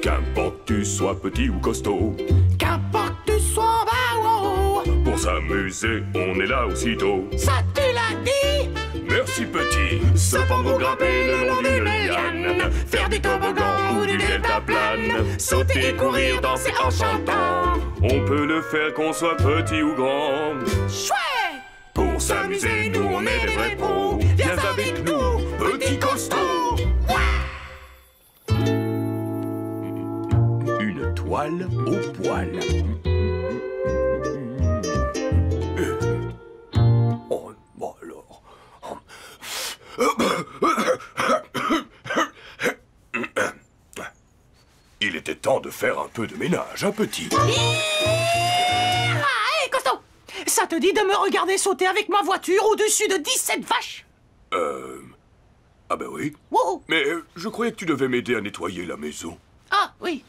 Qu'importe tu sois petit ou costaud, Qu'importe tu sois bas ou en haut, pour s'amuser, on est là aussitôt. ça tu l'as dit. Merci petit, se pendre ou grimper le long d'une liane, faire du toboggan ou du deltaplane, sauter et courir, danser en chantant. On peut le faire qu'on soit petit ou grand. Chouette. Pour s'amuser, nous on est des vrais pros. Viens avec nous, petit costaud. Une toile au poil. Oh, bon alors. Il était temps de faire un peu de ménage, un petit. Ah, hé, costaud, ça te dit de me regarder sauter avec ma voiture au-dessus de 17 vaches? Ah ben oui. Wow. Mais je croyais que tu devais m'aider à nettoyer la maison. Ah, oui.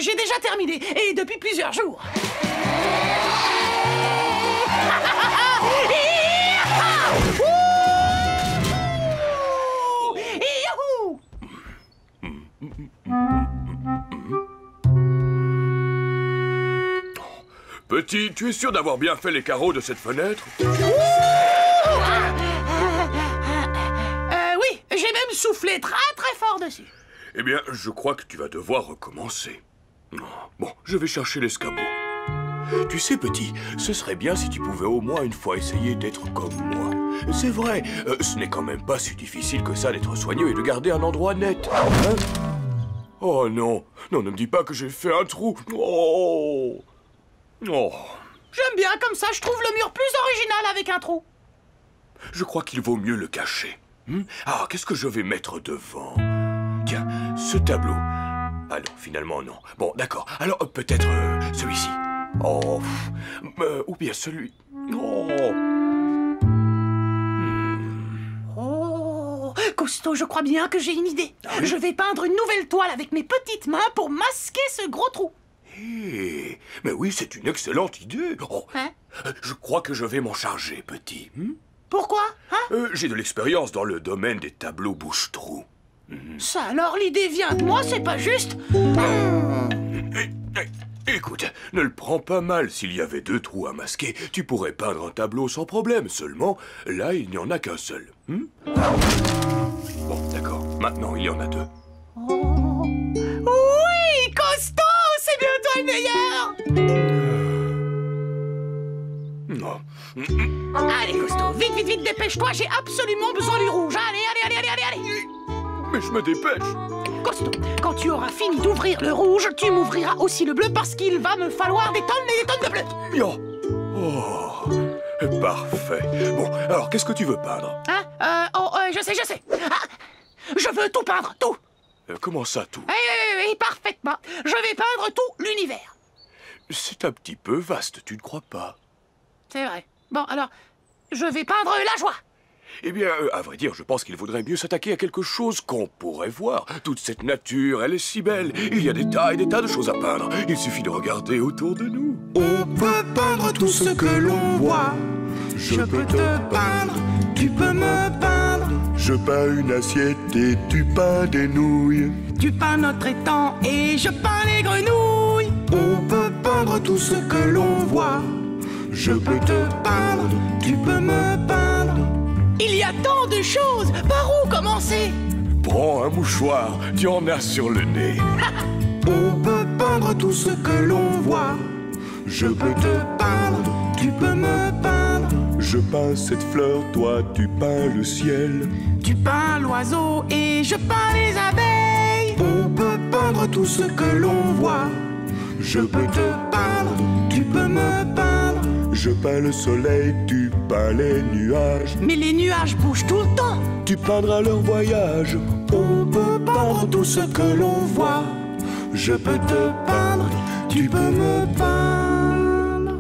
J'ai déjà terminé, et depuis plusieurs jours. Youhou! Petit, tu es sûr d'avoir bien fait les carreaux de cette fenêtre? Oui, j'ai même soufflé très très fort dessus. Eh bien, je crois que tu vas devoir recommencer. Bon, je vais chercher l'escabeau. Tu sais, petit, ce serait bien si tu pouvais au moins une fois essayer d'être comme moi. C'est vrai, ce n'est quand même pas si difficile que ça d'être soigneux et de garder un endroit net. Hein? Oh non, non, ne me dis pas que j'ai fait un trou. Oh. Oh. J'aime bien comme ça, je trouve le mur plus original avec un trou. Je crois qu'il vaut mieux le cacher. Ah, qu'est-ce que je vais mettre devant? Tiens, ce tableau. Ah non, finalement non. Bon, d'accord. Alors, peut-être celui-ci. Oh, ou bien celui... Oh. Oh, costaud, je crois bien que j'ai une idée. Ah oui? Je vais peindre une nouvelle toile avec mes petites mains pour masquer ce gros trou. Hé, mais oui, c'est une excellente idée. Oh, Hein? je crois que je vais m'en charger, petit. Pourquoi, hein? J'ai de l'expérience dans le domaine des tableaux bouche-trous. Ça alors, l'idée vient de moi, c'est pas juste? Écoute, ne le prends pas mal. S'il y avait 2 trous à masquer, tu pourrais peindre un tableau sans problème. Seulement, là, il n'y en a qu'un seul. Bon, d'accord. Maintenant, il y en a 2. Oui, costaud, c'est bien toi le meilleur. Non. Allez, costaud, vite, vite, vite, dépêche-toi, j'ai absolument besoin du rouge. Allez, allez, allez, allez, allez. Mais je me dépêche. Costaud, quand tu auras fini d'ouvrir le rouge, tu m'ouvriras aussi le bleu parce qu'il va me falloir des tonnes et des tonnes de bleu. Oh, parfait. Bon, alors, qu'est-ce que tu veux peindre? Hein? Je sais. Ah, je veux tout peindre, tout. Comment ça, tout? Oui, parfaitement. Je vais peindre tout l'univers. C'est un petit peu vaste, tu ne crois pas? C'est vrai. Bon, alors, je vais peindre la joie. Eh bien, à vrai dire, je pense qu'il vaudrait mieux s'attaquer à quelque chose qu'on pourrait voir. Toute cette nature, elle est si belle. Il y a des tas et des tas de choses à peindre. Il suffit de regarder autour de nous. On peut peindre tout ce que l'on voit. Je peux te peindre, tu peux me peindre. Je peins une assiette et tu peins des nouilles. Tu peins notre étang et je peins les grenouilles. On peut peindre tout ce que l'on voit. Je peux te peindre, tu peux me peindre. Il y a tant de choses. Par où commencer? Prends un mouchoir, tu en as sur le nez. On peut peindre tout ce que l'on voit. Je peux te peindre, tu peux me peindre. Je peins cette fleur, toi tu peins le ciel. Tu peins l'oiseau et je peins les abeilles. On peut peindre tout ce que l'on voit. Je peux te peindre, tu peux me peindre. Je peins le soleil, tu peins les nuages. Mais les nuages bougent tout le temps. Tu peindras leur voyage. On peut peindre tout ce que l'on voit. Je peux te peindre, tu peux me peindre.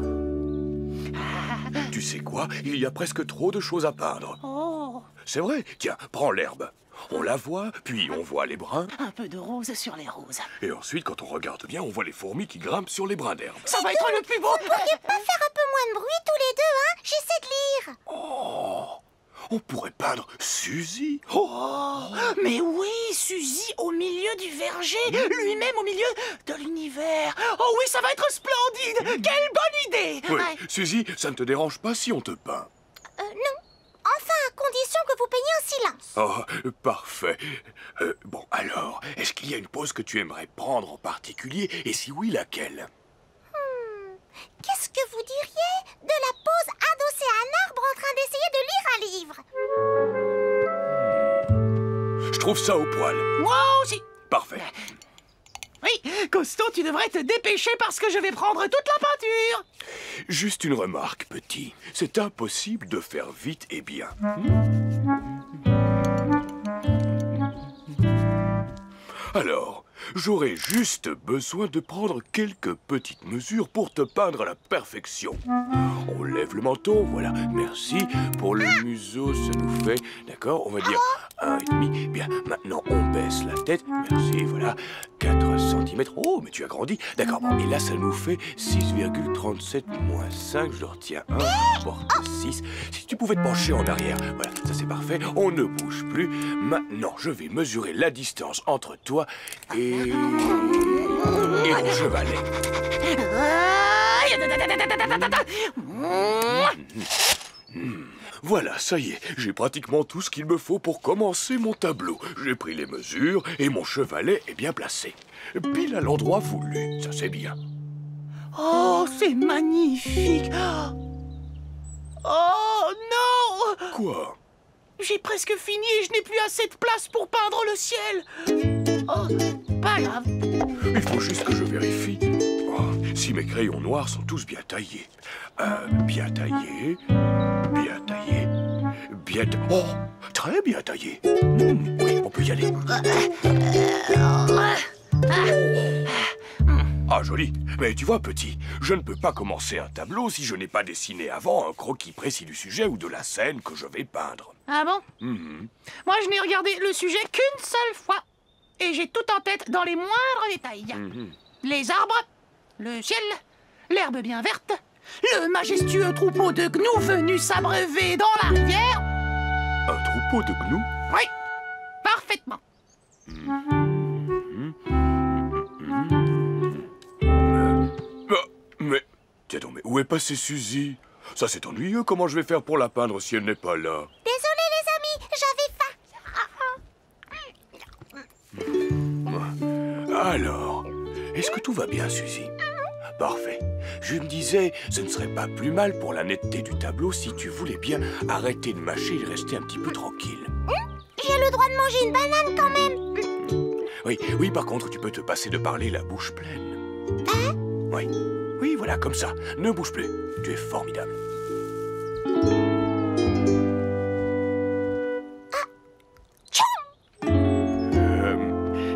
Tu sais quoi? Il y a presque trop de choses à peindre. Oh, C'est vrai. Tiens, prends l'herbe. On la voit, puis on voit les brins. un peu de rose sur les roses. Et ensuite, quand on regarde bien, on voit les fourmis qui grimpent sur les brins d'herbe. Ça va être le plus beau. Vous pourriez pas faire un peu moins de bruit tous les deux, hein? J'essaie de lire. On pourrait peindre Suzy. Oh, Mais oui, Suzy au milieu du verger, lui-même au milieu de l'univers. Oh oui, ça va être splendide. Quelle bonne idée. Oui, Ouais. Suzy, ça ne te dérange pas si on te peint? Non. Enfin, à condition que vous peigniez en silence. Oh, parfait. Bon, alors, est-ce qu'il y a une pose que tu aimerais prendre en particulier? Et si oui, laquelle? Qu'est-ce que vous diriez de la pose adossée à un arbre en train d'essayer de lire un livre? Je trouve ça au poil. Moi aussi. Parfait. Oui, Costo, tu devrais te dépêcher parce que je vais prendre toute la peinture. Juste une remarque, petit. C'est impossible de faire vite et bien. Alors, j'aurais juste besoin de prendre quelques petites mesures pour te peindre à la perfection. On lève le menton, voilà, merci. Pour le museau, ça nous fait, d'accord, on va dire 1,5. Bien, maintenant on baisse la tête, merci, voilà, 4 cm. Oh, mais tu as grandi. D'accord, bon, et là ça nous fait 6,37 moins 5, je le retiens 1, je porte 6. Si tu pouvais te pencher en arrière, voilà, ça c'est parfait, on ne bouge plus. Maintenant, je vais mesurer la distance entre toi et mon chevalet. Voilà, ça y est, j'ai pratiquement tout ce qu'il me faut pour commencer mon tableau. J'ai pris les mesures et mon chevalet est bien placé. Pile à l'endroit voulu, ça c'est bien. Oh, c'est magnifique. Oh non! Quoi? J'ai presque fini et je n'ai plus assez de place pour peindre le ciel. Oh, pas grave. Il faut juste que je vérifie. Oh, si mes crayons noirs sont tous bien taillés. Bien taillés, bien taillés, bien taillés. Oh, très bien taillés. Oui, on peut y aller. Ah, joli. Mais tu vois, petit, je ne peux pas commencer un tableau si je n'ai pas dessiné avant un croquis précis du sujet ou de la scène que je vais peindre. Ah bon? Moi, je n'ai regardé le sujet qu'une seule fois. Et j'ai tout en tête dans les moindres détails. Les arbres, le ciel, l'herbe bien verte, le majestueux troupeau de gnous venus s'abreuver dans la rivière. Un troupeau de gnous? Oui, parfaitement. Mais, tiens donc, mais où est passée Suzy? Ça c'est ennuyeux, comment je vais faire pour la peindre si elle n'est pas là? Désolée les amis, j'avais faim. Alors, est-ce que tout va bien, Suzy? Parfait. Je me disais, ce ne serait pas plus mal pour la netteté du tableau si tu voulais bien arrêter de mâcher et rester un petit peu tranquille. J'ai le droit de manger une banane quand même. Oui, par contre, tu peux te passer de parler la bouche pleine. Oui, voilà, comme ça. Ne bouge plus. Tu es formidable.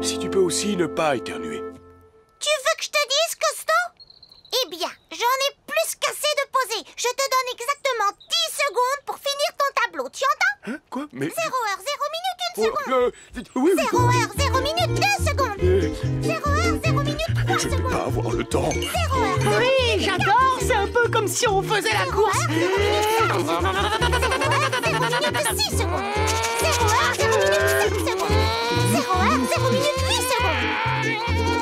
Si tu peux aussi ne pas éternuer. Tu veux que je te dise, Costo? Eh bien, j'en ai plus qu'assez de poser. Je te donne exactement 10 secondes pour finir ton tableau. Tu entends? Hein? Quoi? Mais... 0 heure, 0 minute, 1 seconde. Oui, 0 heure, 0 minute, 2 secondes. 0 heure, 0 minute, 3 je ne vais secondes. pas avoir le temps. 0 heure, Oui, j'adore. C'est un peu comme si on faisait la course. 0 minute, 6 secondes. 0 heure, 0 minute, 7 secondes. 0 heure, 0 minute, 8 secondes.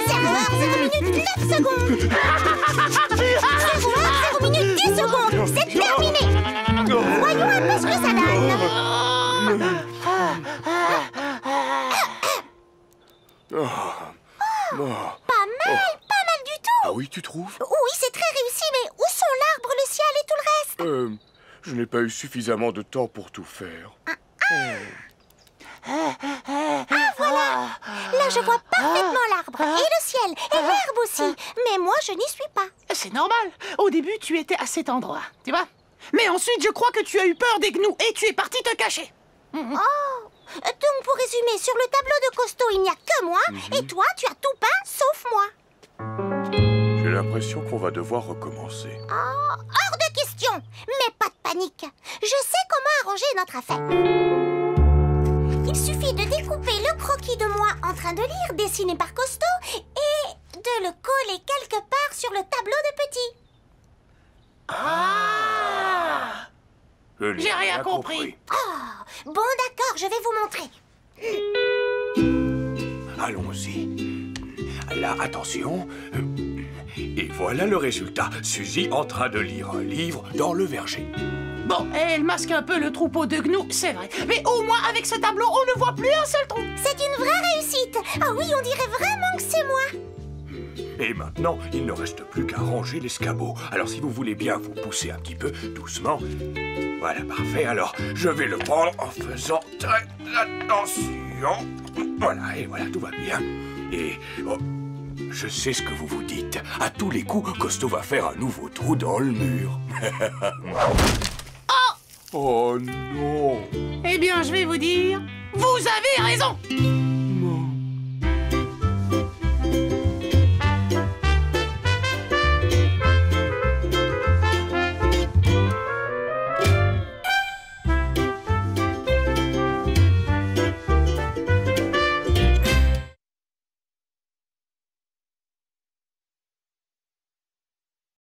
0 heure, 0 minute, 9 secondes. 0 heure, 0 minute, 10 secondes. C'est terminé. Voyons un peu ce que ça donne. Pas mal du tout. Ah oui, tu trouves? Oui, c'est très réussi, mais où sont l'arbre, le ciel et tout le reste? Je n'ai pas eu suffisamment de temps pour tout faire. Voilà. Là, je vois parfaitement l'arbre, et le ciel, et l'herbe aussi. Mais moi, je n'y suis pas. C'est normal. Au début, tu étais à cet endroit, tu vois. Mais ensuite, je crois que tu as eu peur des gnous et tu es parti te cacher. Oh. Donc, pour résumer, sur le tableau de Costo, il n'y a que moi, et toi, tu as tout peint, sauf moi. J'ai l'impression qu'on va devoir recommencer. Oh, hors de question. Mais pas de panique. Je sais comment arranger notre affaire. Il suffit de découper le croquis de moi en train de lire, dessiné par Costo, et de le coller quelque part sur le tableau de Petit. Ah! Je n'ai J'ai rien compris. Oh, bon d'accord, je vais vous montrer. allons-y. Là, attention. Et voilà le résultat. Suzy en train de lire un livre dans le verger. Bon, elle masque un peu le troupeau de gnous, c'est vrai. Mais au moins, avec ce tableau, on ne voit plus un seul trou. C'est une vraie réussite. Ah oui, on dirait vraiment que c'est moi. Et maintenant, il ne reste plus qu'à ranger l'escabeau. Alors, si vous voulez bien vous pousser un petit peu, doucement. Voilà, parfait. Alors, je vais le prendre en faisant très attention. Voilà, et voilà, tout va bien. Et... oh, je sais ce que vous vous dites. À tous les coups, Costo va faire un nouveau trou dans le mur. Oh! Oh non! Eh bien, je vais vous dire, vous avez raison.